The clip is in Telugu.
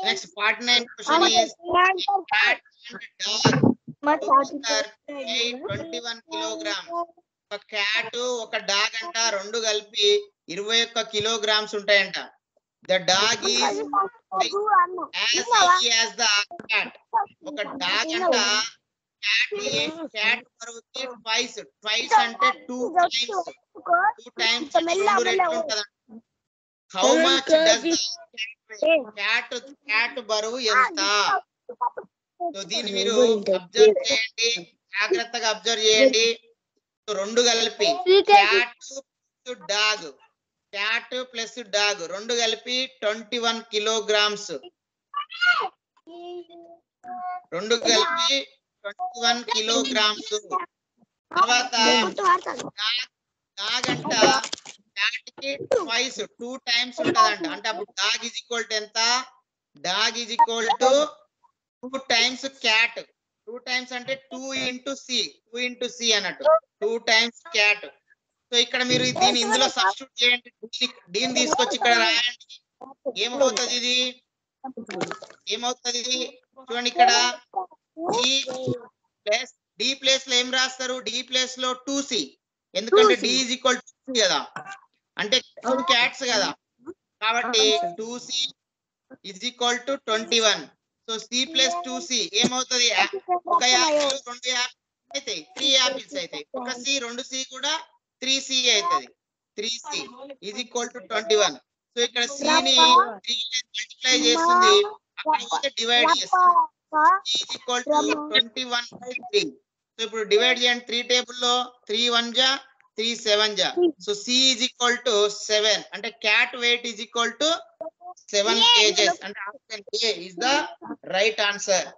Next 49 question is a cat and dog together weigh 21 kilograms. ఒక క్యాట్ ఒక డాగ్ అంట రెండు కలిపి 21 kilograms ఉంటాయంట. The dog is as heavy as the cat. ఒక డాగ్ అంట క్యాట్ బరువుకి twice అంటే 2 times రెండు రెట్లు ఉంటదంట. How much does the cat బరువు ఎంత? సో దీన్ని మీరు అబ్జర్వ్ చేయండి, జాగ్రత్తగా అబ్జర్వ్ చేయండి. రెండు కలిపి క్యాట్ ప్లస్ డాగ్ రెండు కలిపి 21 kilograms. రెండు కలిపి 21 kilograms. తర్వాత డాగ్ అంట క్యాట్ కి ట్వైస్ 2 times ఉంటదంట. అంటే అప్పుడు డాగ్ ఈజ్ ఈక్వల్ టు ఎంత? Dog is equal to 2 times cat. 2 times అంటే 2 into c అన్నట్టు. 2 times క్యాట్. సో ఇక్కడ మీరు దీన్ని ఇందులో సబ్స్టిట్యూట్ చేయండి. దీన్ని తీసుకొచ్చి ఇక్కడ రాయండి. ఏమవుతుంది ఇది? చూడండి ఇక్కడ డి ప్లేస్ లో ఏం రాస్తారు? డి ప్లేస్ లో 2c. ఎందుకంటే d is equal to c కదా, అంటే 2 క్యాట్స్ కదా, కాబట్టి 2c is equal to 21. So c plus 2c ఏమవుతుంది? ఒక యాపిల్ 2 యాపిల్స్ అవుతాయి, 3 యాపిల్స్ అవుతాయి. ఒక c 2c కూడా 3c అవుతుంది. 3c is equal to 21. So ఇక్కడ c ని 3 మల్టిప్లై చేస్తుంది, అక్కడ పోతే డివైడ్ చేస్తుంది. c is equal to 21/3. So ఇప్పుడు డివైడ్ చేయండి 3 టేబుల్ లో. 3 1 జా 3 7 జా. So c is equal to 7. అంటే cat weight is equal to 7 kgs. అంటే option A is the right answer.